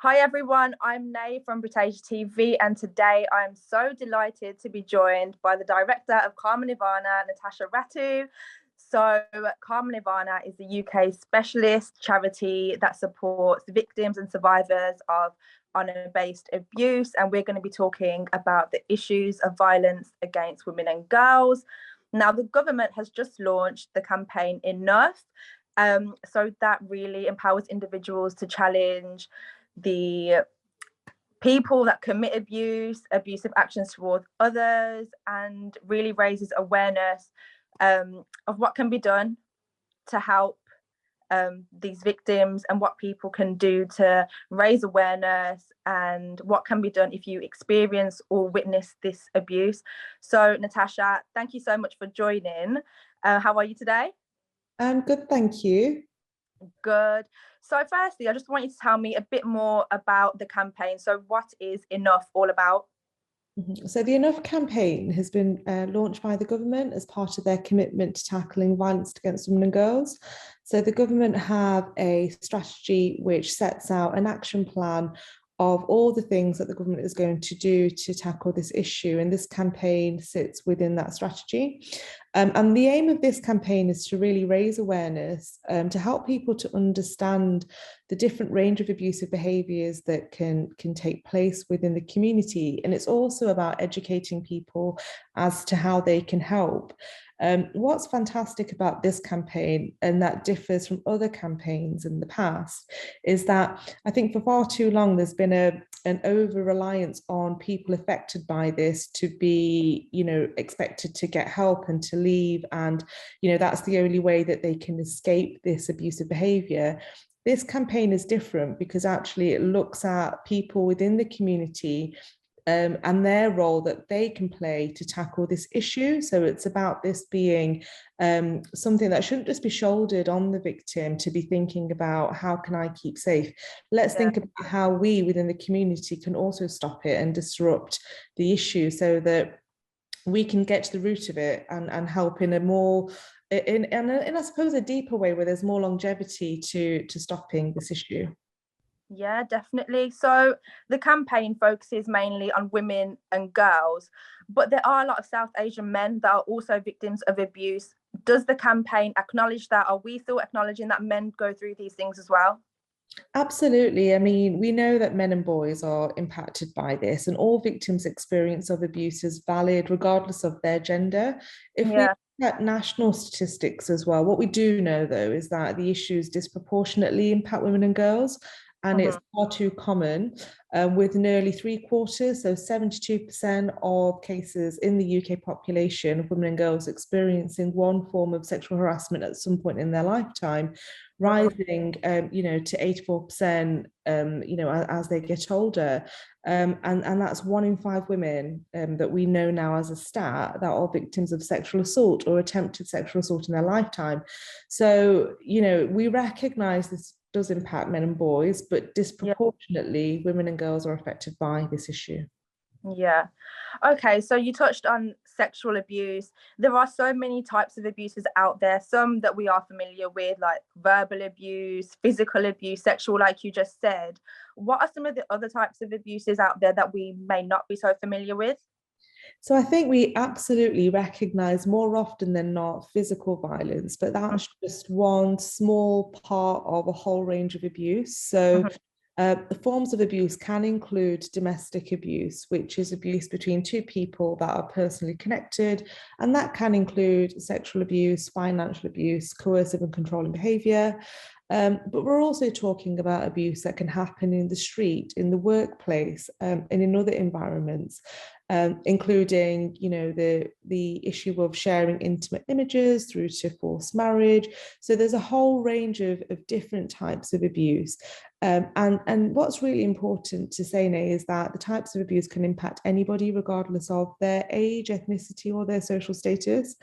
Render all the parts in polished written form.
Hi everyone, I'm Nay from Brit TV, and today I'm so delighted to be joined by the director of Karma Nirvana, Natasha Rattu. So, Karma Nirvana is the UK specialist charity that supports victims and survivors of honour-based abuse, and we're going to be talking about the issues of violence against women and girls. Now, the government has just launched the campaign Enough, so that really empowers individuals to challenge the people that commit abusive actions towards others, and really raises awareness of what can be done to help these victims and what people can do to raise awareness and what can be done if you experience or witness this abuse. So, Natasha, thank you so much for joining. How are you today? I'm good, thank you. Good. So, firstly, I just want you to tell me a bit more about the campaign. So, what is Enough all about? So the Enough campaign has been launched by the government as part of their commitment to tackling violence against women and girls. So the government have a strategy which sets out an action plan of all the things that the government is going to do to tackle this issue. And this campaign sits within that strategy. And the aim of this campaign is to really raise awareness, to help people to understand the different range of abusive behaviours that can take place within the community. And it's also about educating people as to how they can help. What's fantastic about this campaign, and that differs from other campaigns in the past, is that I think for far too long there's been an over-reliance on people affected by this to be, expected to get help and to leave, and that's the only way that they can escape this abusive behaviour. This campaign is different because actually it looks at people within the community and their role that they can play to tackle this issue. So it's about this being something that shouldn't just be shouldered on the victim to be thinking about, how can I keep safe? Let's think about how we within the community can also stop it and disrupt the issue so that we can get to the root of it and help in a more in I suppose a deeper way where there's more longevity to stopping this issue. Yeah, definitely. So the campaign focuses mainly on women and girls, but there are a lot of South Asian men that are also victims of abuse. Does the campaign acknowledge that? Are we still acknowledging that men go through these things as well? Absolutely. I mean, we know that men and boys are impacted by this, and all victims' experience of abuse is valid regardless of their gender. If we Yeah. look at national statistics as well, what we do know though is that the issues disproportionately impact women and girls, and it's far too common, with nearly 3/4, so 72% of cases in the UK population of women and girls experiencing one form of sexual harassment at some point in their lifetime, rising, to 84%, as they get older. And that's 1 in 5 women that we know now as a stat that are victims of sexual assault or attempted sexual assault in their lifetime. So, we recognize this does impact men and boys, but disproportionately, women and girls are affected by this issue. Yeah. Okay, so you touched on sexual abuse. There are so many types of abuses out there, some that we are familiar with, like verbal abuse, physical abuse, sexual, like you just said. What are some of the other types of abuses out there that we may not be so familiar with? So I think we absolutely recognize more often than not physical violence, but that's just one small part of a whole range of abuse. So the forms of abuse can include domestic abuse, which is abuse between two people that are personally connected, and that can include sexual abuse, financial abuse, coercive and controlling behavior. But we're also talking about abuse that can happen in the street, in the workplace, and in other environments, including, the issue of sharing intimate images through to forced marriage. So there's a whole range of different types of abuse. And what's really important to say, Nay, is that the types of abuse can impact anybody regardless of their age, ethnicity, or their social status.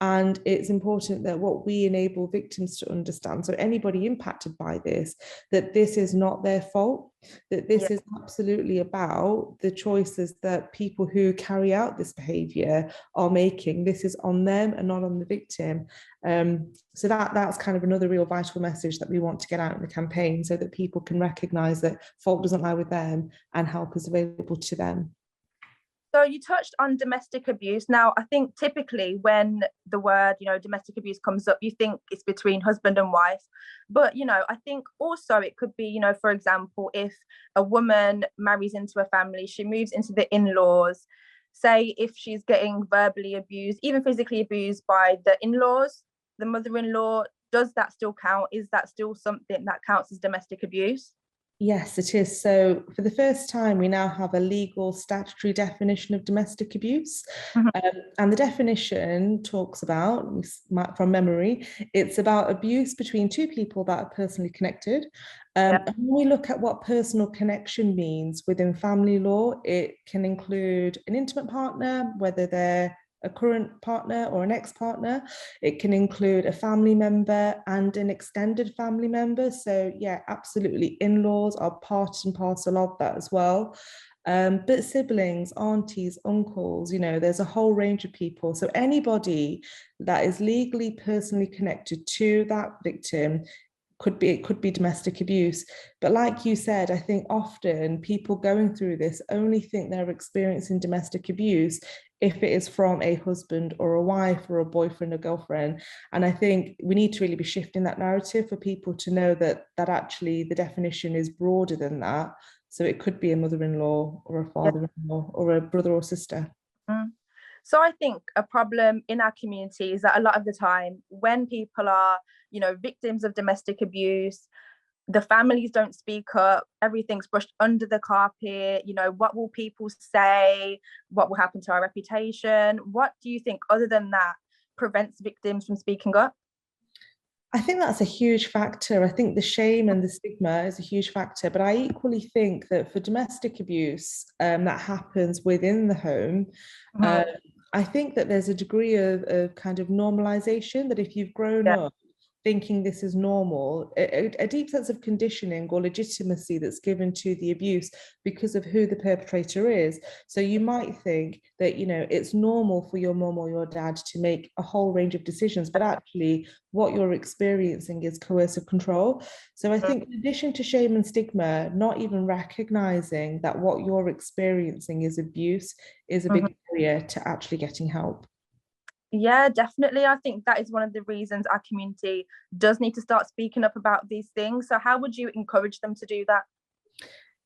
And it's important that what we enable victims to understand, so anybody impacted by this, that this is not their fault, that this is absolutely about the choices that people who carry out this behavior are making. This is on them and not on the victim. So that's kind of another real vital message that we want to get out in the campaign, so that people can recognize that fault doesn't lie with them and help is available to them. So you touched on domestic abuse. Now, I think typically when the word, domestic abuse comes up, you think it's between husband and wife. But, I think also it could be, for example, if a woman marries into a family, she moves into the in-laws, say if she's getting verbally abused, even physically abused by the in-laws, the mother-in-law, does that still count? Is that still something that counts as domestic abuse? Yes, it is. So for the first time, we now have a legal statutory definition of domestic abuse. And the definition talks about, from memory, it's about abuse between two people that are personally connected. And when we look at what personal connection means within family law, it can include an intimate partner, whether they're a current partner or an ex-partner. It can include a family member and an extended family member. So yeah, absolutely, in-laws are part and parcel of that as well. But siblings, aunties, uncles, there's a whole range of people. So anybody that is legally, personally connected to that victim, it could be domestic abuse. But like you said, I think often people going through this only think they're experiencing domestic abuse if it is from a husband or a wife or a boyfriend or girlfriend. And I think we need to really be shifting that narrative for people to know that actually the definition is broader than that. So it could be a mother-in-law or a father-in-law or a brother or sister. So I think a problem in our community is that a lot of the time when people are, victims of domestic abuse, the families don't speak up, everything's brushed under the carpet. What will people say? What will happen to our reputation? What do you think, other than that, prevents victims from speaking up? I think that's a huge factor. I think the shame and the stigma is a huge factor, but I equally think that for domestic abuse that happens within the home, I think that there's a degree of kind of normalization, that if you've grown up thinking this is normal, a deep sense of conditioning or legitimacy that's given to the abuse because of who the perpetrator is. So you might think that, it's normal for your mom or your dad to make a whole range of decisions, but actually what you're experiencing is coercive control. So I think in addition to shame and stigma, not even recognizing that what you're experiencing is abuse is a big barrier to actually getting help. Yeah, definitely. I think that is one of the reasons our community does need to start speaking up about these things. So how would you encourage them to do that?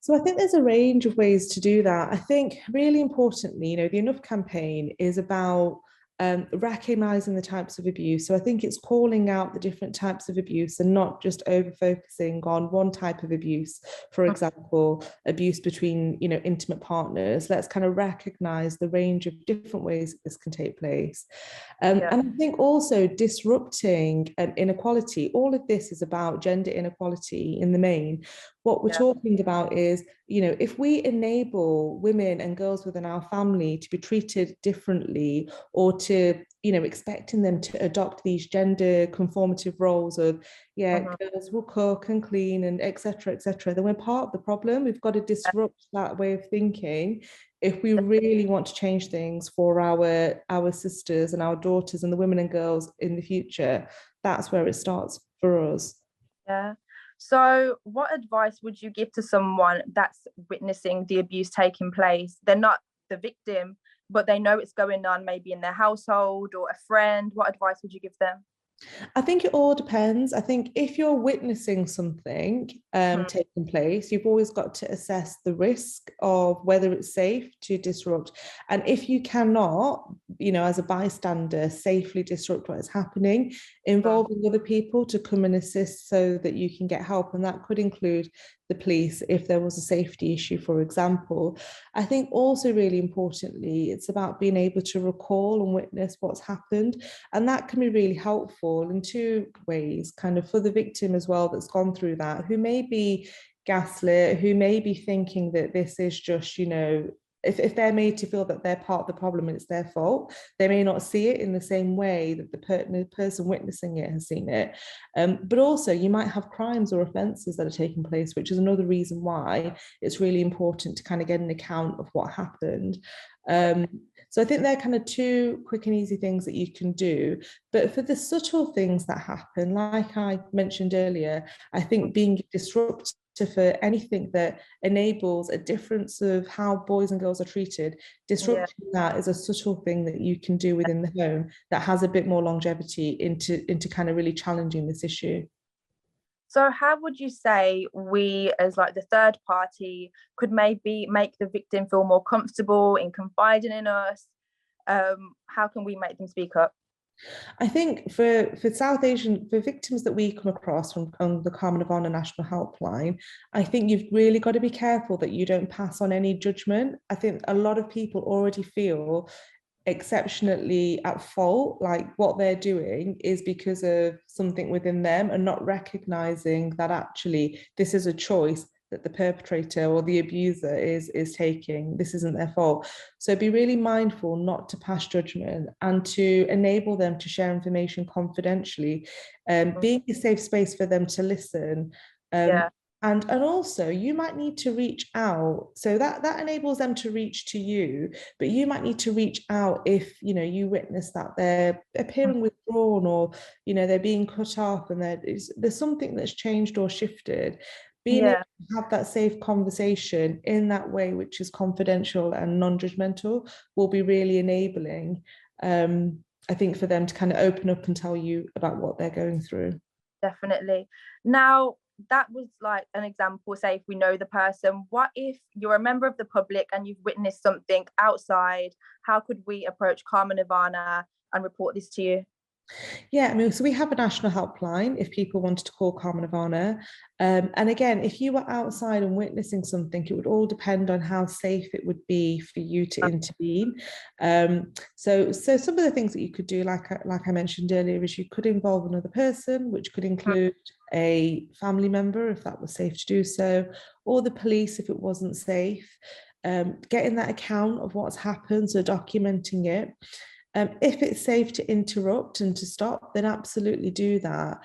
So I think there's a range of ways to do that. I think really importantly, the Enough campaign is about recognizing the types of abuse. So I think it's calling out the different types of abuse and not just over focusing on one type of abuse. For example, abuse between, intimate partners. Let's kind of recognize the range of different ways that this can take place. And I think also disrupting inequality. All of this is about gender inequality in the main. What we're talking about is, if we enable women and girls within our family to be treated differently, or to, expecting them to adopt these gender conformative roles of, girls will cook and clean and etc., then we're part of the problem. We've got to disrupt that way of thinking if we really want to change things for our sisters and our daughters and the women and girls in the future. That's where it starts for us. Yeah. So what advice would you give to someone that's witnessing the abuse taking place? They're not the victim, but they know it's going on maybe in their household or a friend. What advice would you give them? I think it all depends. I think if you're witnessing something taking place, you've always got to assess the risk of whether it's safe to disrupt. And if you cannot, as a bystander, safely disrupt what is happening, involving other people to come and assist so that you can get help. And that could include the police if there was a safety issue, for example. I think also really importantly, it's about being able to recall and witness what's happened. And that can be really helpful in two ways, kind of for the victim as well that's gone through that, who may be gaslit, who may be thinking that this is just, if they're made to feel that they're part of the problem and it's their fault, they may not see it in the same way that the person witnessing it has seen it. But also you might have crimes or offences that are taking place, which is another reason why it's really important to kind of get an account of what happened. So I think they're kind of two quick and easy things that you can do. But for the subtle things that happen, like I mentioned earlier, I think being disruptive for anything that enables a difference of how boys and girls are treated, disrupting that is a subtle thing that you can do within the home that has a bit more longevity into kind of really challenging this issue. So how would you say we, as like the third party, could maybe make the victim feel more comfortable in confiding in us? How can we make them speak up? I think for South Asian, for victims that we come across from on the Karma Nirvana National Helpline, I think you've really got to be careful that you don't pass on any judgment. I think a lot of people already feel exceptionally at fault, like what they're doing is because of something within them, and not recognizing that actually this is a choice that the perpetrator or the abuser is taking. This isn't their fault. So be really mindful not to pass judgment and to enable them to share information confidentially, being a safe space for them to listen. And also you might need to reach out, so that enables them to reach to you, but you might need to reach out if you witness that they're appearing withdrawn, or they're being cut off, and there's something that's changed or shifted. Being able to have that safe conversation in that way, which is confidential and non-judgmental, will be really enabling, I think, for them to kind of open up and tell you about what they're going through. Definitely. Now, that was like an example, say if we know the person. What if you're a member of the public and you've witnessed something outside? How could we approach Karma Nirvana and report this to you? Yeah, I mean, so we have a national helpline if people wanted to call Karma Nirvana. And again, if you were outside and witnessing something, it would all depend on how safe it would be for you to intervene. So some of the things that you could do, like I mentioned earlier, is you could involve another person, which could include a family member if that was safe to do so, or the police if it wasn't safe. Getting that account of what's happened, so documenting it. If it's safe to interrupt and to stop, then absolutely do that.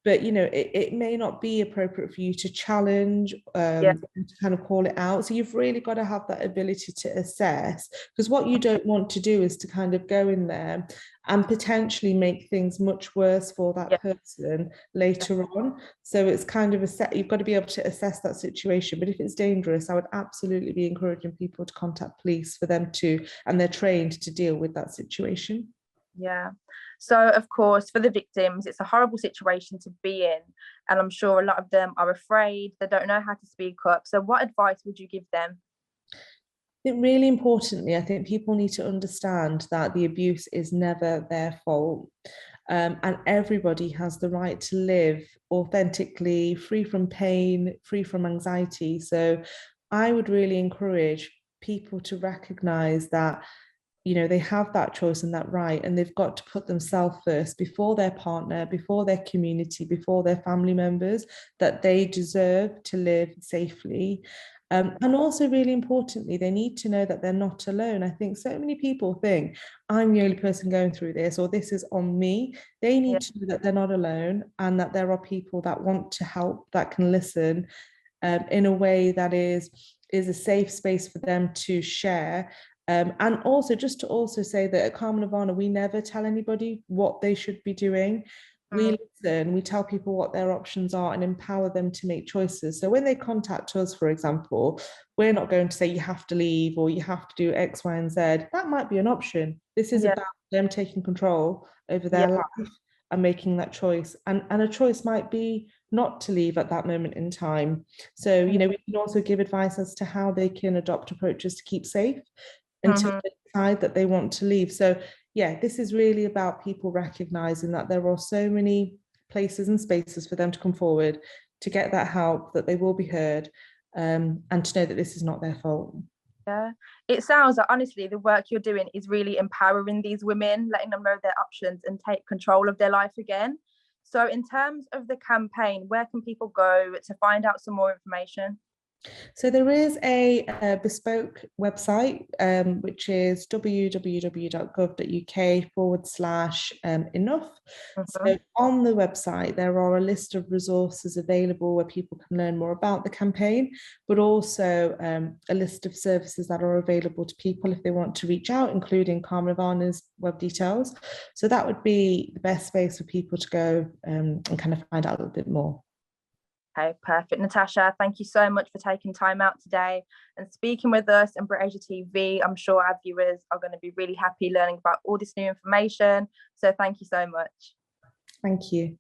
But it may not be appropriate for you to challenge, to kind of call it out. So you've really got to have that ability to assess, because what you don't want to do is to kind of go in there and potentially make things much worse for that person later on. So it's kind of you've got to be able to assess that situation. But if it's dangerous, I would absolutely be encouraging people to contact police for them to, and they're trained to deal with that situation. Yeah. So, of course, for the victims, it's a horrible situation to be in. And I'm sure a lot of them are afraid. They don't know how to speak up. So what advice would you give them? I think really importantly, I think people need to understand that the abuse is never their fault. And everybody has the right to live authentically, free from pain, free from anxiety. So I would really encourage people to recognize that they have that choice and that right, and they've got to put themselves first before their partner, before their community, before their family members, that they deserve to live safely. And also, really importantly, they need to know that they're not alone. I think so many people think, I'm the only person going through this, or this is on me. They need to know that they're not alone, and that there are people that want to help, that can listen, in a way that is a safe space for them to share. And also, just to also say that at Karma Nirvana, we never tell anybody what they should be doing. We listen, we tell people what their options are and empower them to make choices. So when they contact us, for example, we're not going to say you have to leave or you have to do X, Y, and Z. That might be an option. This is about them taking control over their life and making that choice. And a choice might be not to leave at that moment in time. So, we can also give advice as to how they can adopt approaches to keep safe until they decide that they want to leave. So yeah, this is really about people recognizing that there are so many places and spaces for them to come forward to get that help, that they will be heard, and to know that this is not their fault. Yeah, it sounds like honestly the work you're doing is really empowering these women, letting them know their options and take control of their life again. So in terms of the campaign, where can people go to find out some more information? So there is a bespoke website, which is www.gov.uk/enough. So on the website, there are a list of resources available where people can learn more about the campaign, but also a list of services that are available to people if they want to reach out, including Karma Nirvana's web details. So that would be the best space for people to go and kind of find out a little bit more. Okay, perfect. Natasha, thank you so much for taking time out today and speaking with us and Brit Asia TV. I'm sure our viewers are going to be really happy learning about all this new information. So thank you so much. Thank you.